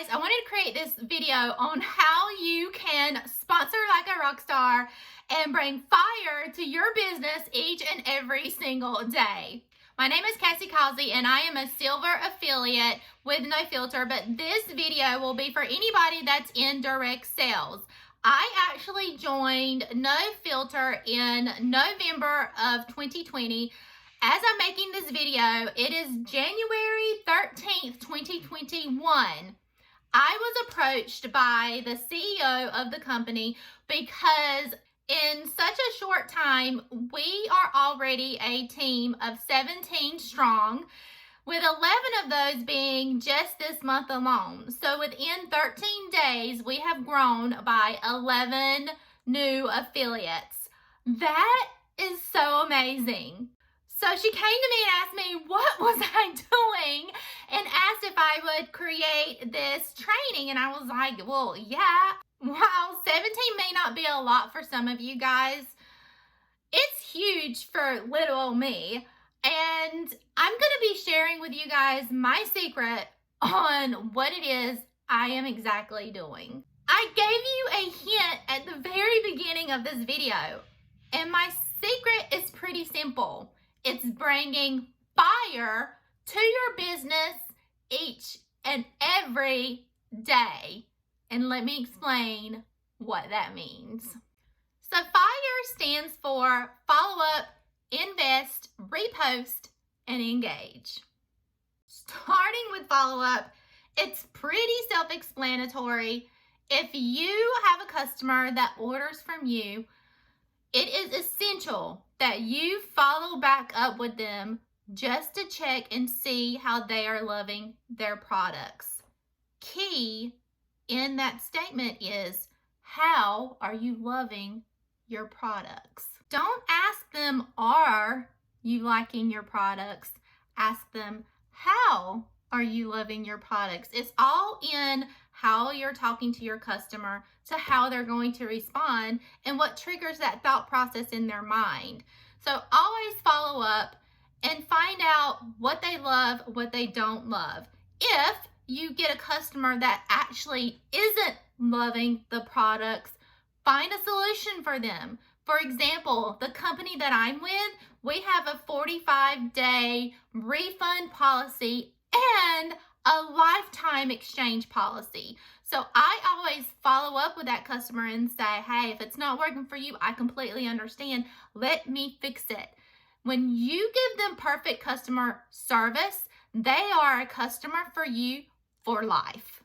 guys, I wanted to create this video on how you can sponsor like a rock star and bring fire to your business each and every single day. My name is Cassie Causey and I am a silver affiliate with NoFilter, but this video will be for anybody that's in direct sales. I actually joined NoFilter in November of 2020. As I'm making this video, it is January 13th, 2021. I was approached by the CEO of the company because in such a short time, we are already a team of 17 strong, with 11 of those being just this month alone. So within 13 days, we have grown by 11 new affiliates. That is so amazing. So she came to me and asked me what was I doing and asked if I would create this training. And I was like, well, yeah. While 17 may not be a lot for some of you guys, it's huge for little old me. And I'm going to be sharing with you guys my secret on what it is I am exactly doing. I gave you a hint at the very beginning of this video, and my secret is pretty simple. It's bringing fire to your business each and every day. And let me explain what that means. So FIRE stands for follow up, invest, repost, and engage. Starting with follow up, it's pretty self-explanatory. If you have a customer that orders from you, it is essential that you follow back up with them just to check and see how they are loving their products. Key in that statement is, how are you loving your products? Don't ask them, are you liking your products? Ask them, how are you loving your products? It's all in how you're talking to your customer, to how they're going to respond, and what triggers that thought process in their mind. So always follow up and find out what they love, what they don't love. If you get a customer that actually isn't loving the products, find a solution for them. For example, the company that I'm with, we have a 45-day refund policy and a lifetime exchange policy. So I always follow up with that customer and say, hey, if it's not working for you, I completely understand. Let me fix it. When you give them perfect customer service, they are a customer for you for life.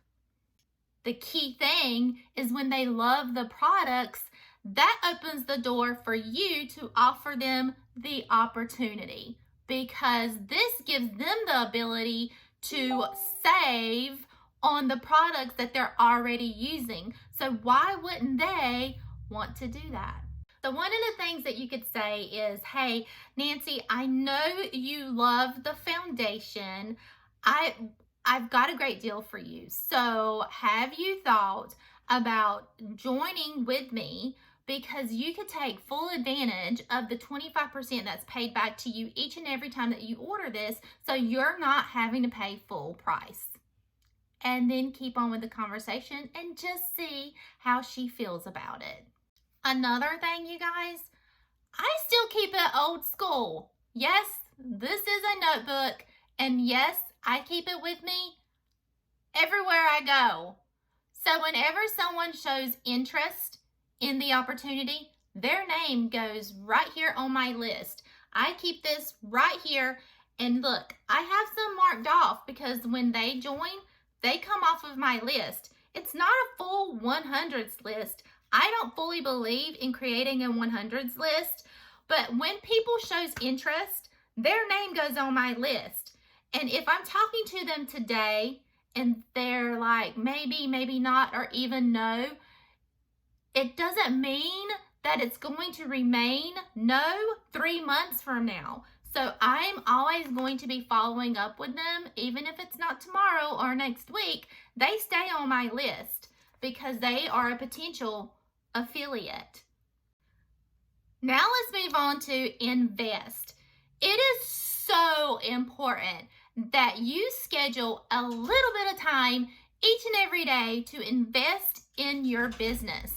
The key thing is when they love the products, that opens the door for you to offer them the opportunity, because this gives them the ability to save on the products that they're already using. So why wouldn't they want to do that? So one of the things that you could say is, hey, Nancy, I know you love the foundation. I've got a great deal for you. So have you thought about joining with me? Because you could take full advantage of the 25% that's paid back to you each and every time that you order this, so you're not having to pay full price. And then keep on with the conversation and just see how she feels about it. Another thing, you guys, I still keep it old school. Yes, this is a notebook, and yes, I keep it with me everywhere I go. So whenever someone shows interest in the opportunity, their name goes right here on my list. I keep this right here, and look, I have some marked off because when they join, they come off of my list. It's not a full 100s list. I don't fully believe in creating a 100s list, but when people shows interest, their name goes on my list. And if I'm talking to them today and they're like, maybe, maybe not, or even no, it doesn't mean that it's going to remain no 3 months from now. So I'm always going to be following up with them, even if it's not tomorrow or next week. They stay on my list because they are a potential affiliate. Now let's move on to invest. It is so important that you schedule a little bit of time each and every day to invest in your business.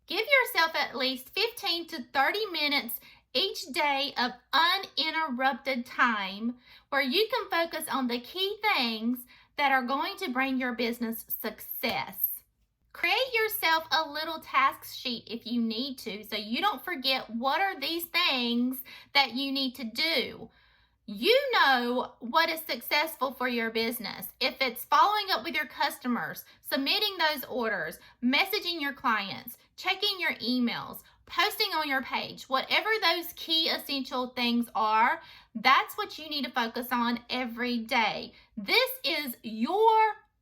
Give yourself at least 15 to 30 minutes each day of uninterrupted time where you can focus on the key things that are going to bring your business success. Create yourself a little task sheet if you need to, so you don't forget what are these things that you need to do. You know what is successful for your business. If it's following up with your customers, submitting those orders, messaging your clients, checking your emails, posting on your page, whatever those key essential things are, that's what you need to focus on every day. This is your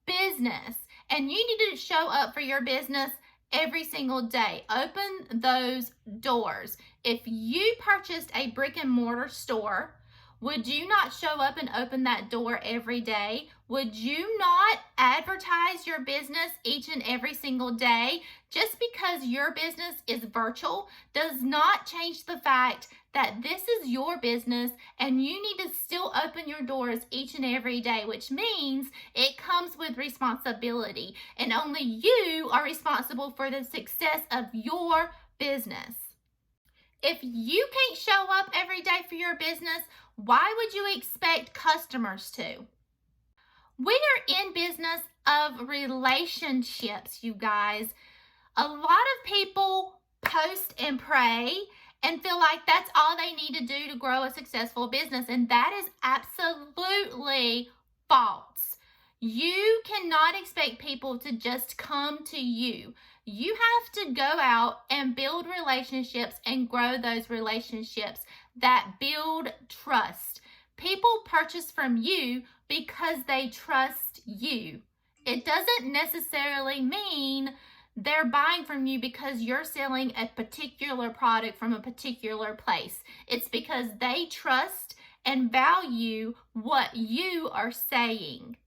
business, and you need to show up for your business every single day. Open those doors. If you purchased a brick and mortar store, would you not show up and open that door every day? Would you not advertise your business each and every single day? Just because your business is virtual does not change the fact that this is your business and you need to still open your doors each and every day, which means it comes with responsibility, and only you are responsible for the success of your business. If you can't show up every day for your business, why would you expect customers to? We are in business of relationships, you guys. A lot of people post and pray and feel like that's all they need to do to grow a successful business, and that is absolutely false. You cannot expect people to just come to you. You have to go out and build relationships and grow those relationships that build trust. People purchase from you because they trust you. It doesn't necessarily mean they're buying from you because you're selling a particular product from a particular place. It's because they trust and value what you are saying.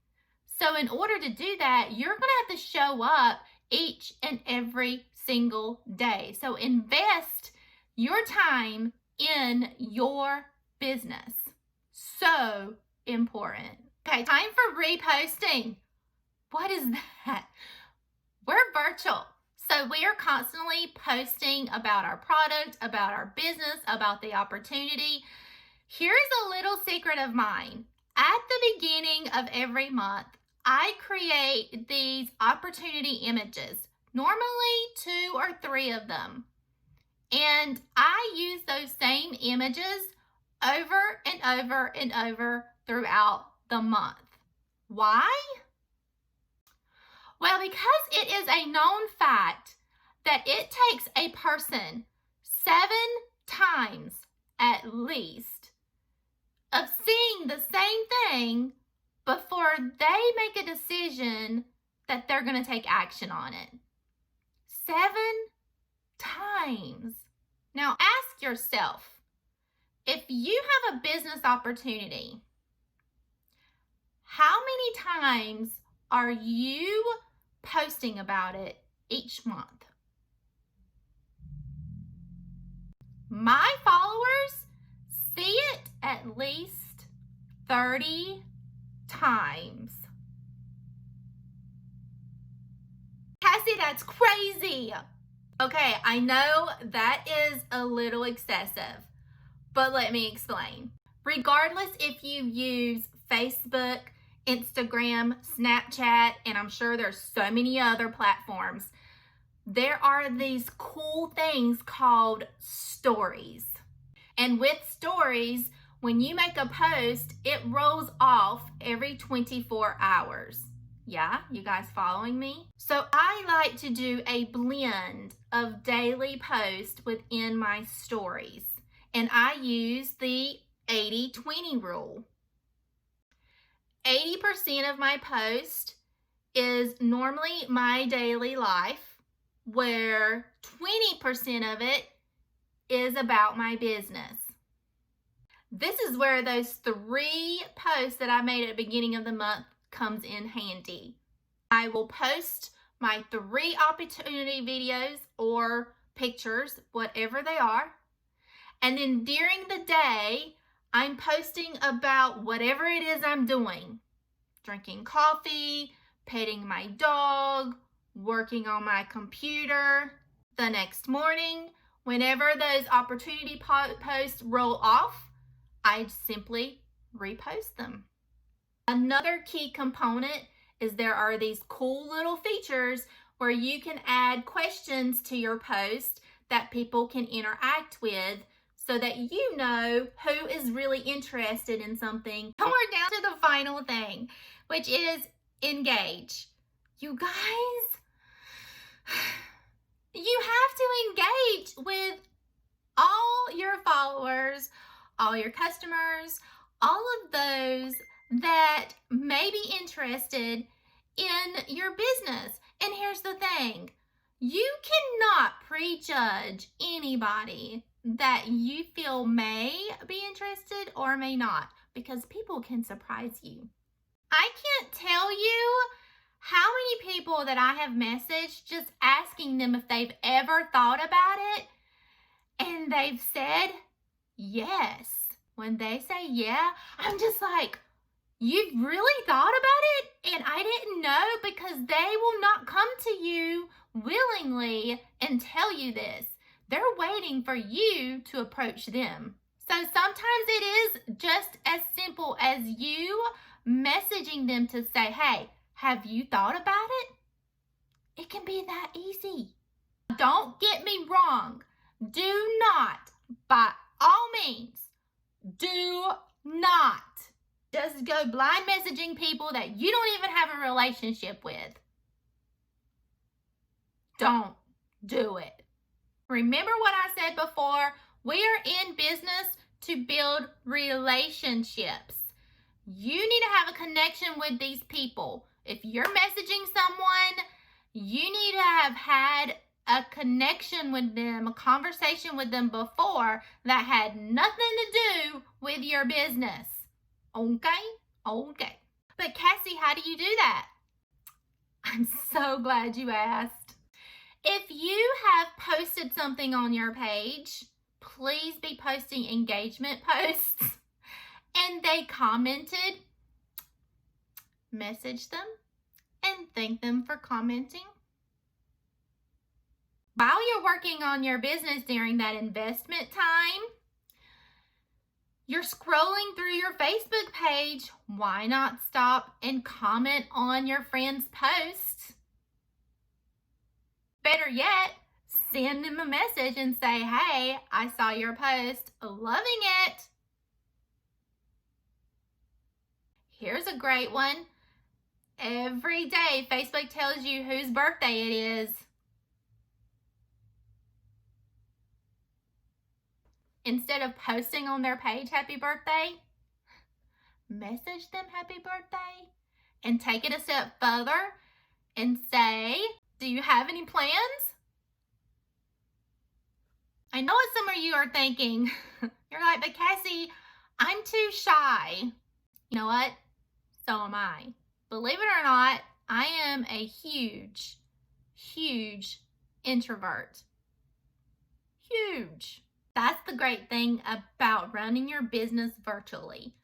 So in order to do that, you're going to have to show up each and every single day. So invest your time in your business. So important. Okay, time for reposting. What is that? We're virtual. So we are constantly posting about our product, about our business, about the opportunity. Here's a little secret of mine. At the beginning of every month, I create these opportunity images, normally 2 or 3 of them. And I use those same images over and over and over throughout the month. Why? Well, because it is a known fact that it takes a person 7 times at least of seeing the same thing before they make a decision that they're going to take action on it. 7 times. Now ask yourself, if you have a business opportunity, how many times are you posting about it each month? My followers see it at least 30 times. Cassie, that's crazy. Okay, I know that is a little excessive, but let me explain. Regardless if you use Facebook, Instagram, Snapchat, and I'm sure there's so many other platforms, there are these cool things called stories. And with stories, when you make a post, it rolls off every 24 hours. Yeah, you guys following me? So I like to do a blend of daily posts within my stories. And I use the 80-20 rule. 80% of my post is normally my daily life, where 20% of it is about my business. This is where those 3 posts that I made at the beginning of the month comes in handy. I will post my 3 opportunity videos or pictures, whatever they are. And then during the day, I'm posting about whatever it is I'm doing. Drinking coffee, petting my dog, working on my computer. The next morning, whenever those opportunity posts roll off, I simply repost them. Another key component is there are these cool little features where you can add questions to your post that people can interact with so that you know who is really interested in something. And we're down to the final thing, which is engage. You guys, you have to engage with all your followers, all your customers, all of those that may be interested in your business. And here's the thing, you cannot prejudge anybody that you feel may be interested or may not, because people can surprise you. I can't tell you how many people that I have messaged just asking them if they've ever thought about it, and they've said yes. When they say yeah, I'm just like, you've really thought about it? And I didn't know, because they will not come to you willingly and tell you this. They're waiting for you to approach them. So sometimes it is just as simple as you messaging them to say, hey, have you thought about it? It can be that easy. Don't get me wrong. Do not, by all means, do not just go blind messaging people that you don't even have a relationship with. Don't do it. Remember what I said before, we are in business to build relationships. You need to have a connection with these people. If you're messaging someone, you need to have had a connection with them, a conversation with them before that had nothing to do with your business. Okay? Okay. But Cassie, how do you do that? I'm so glad you asked. If you have posted something on your page, please be posting engagement posts, and they commented, message them and thank them for commenting. While you're working on your business during that investment time, you're scrolling through your Facebook page. Why not stop and comment on your friend's posts? Better yet, send them a message and say, hey, I saw your post, loving it. Here's a great one. Every day, Facebook tells you whose birthday it is. Instead of posting on their page, happy birthday, message them happy birthday and take it a step further and say, do you have any plans? I know what some of you are thinking. You're like, but Cassie, I'm too shy. You know what? So am I. Believe it or not, I am a huge introvert. Huge. That's the great thing about running your business virtually,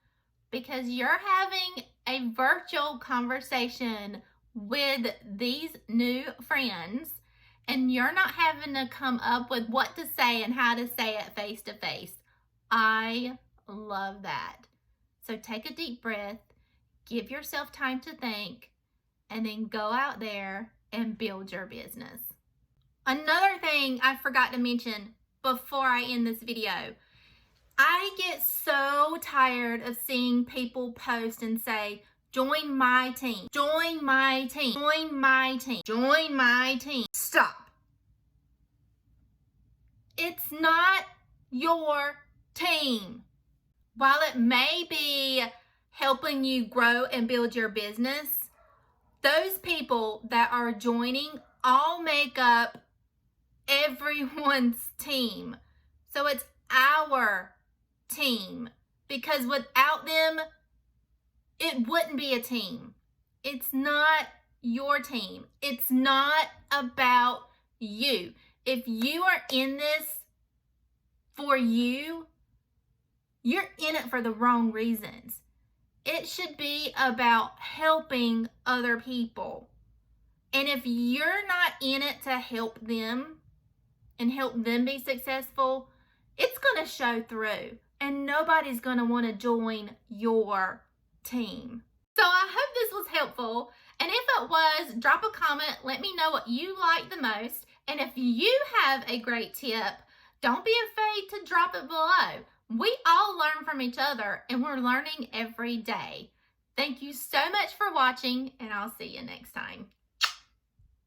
because you're having a virtual conversation with these new friends, and you're not having to come up with what to say and how to say it face to face. I love that. So take a deep breath, give yourself time to think, and then go out there and build your business. Another thing I forgot to mention before I end this video, I get so tired of seeing people post and say, join my team, join my team, join my team, join my team. Stop. It's not your team. While it may be helping you grow and build your business, those people that are joining all make up everyone's team. So it's our team, because without them, it wouldn't be a team. It's not your team. It's not about you. If you are in this for you, you're in it for the wrong reasons. It should be about helping other people. And if you're not in it to help them and help them be successful, it's going to show through. And nobody's going to want to join your team. So I hope this was helpful. And if it was, drop a comment. Let me know what you like the most. And if you have a great tip, don't be afraid to drop it below. We all learn from each other, and we're learning every day. Thank you so much for watching, and I'll see you next time.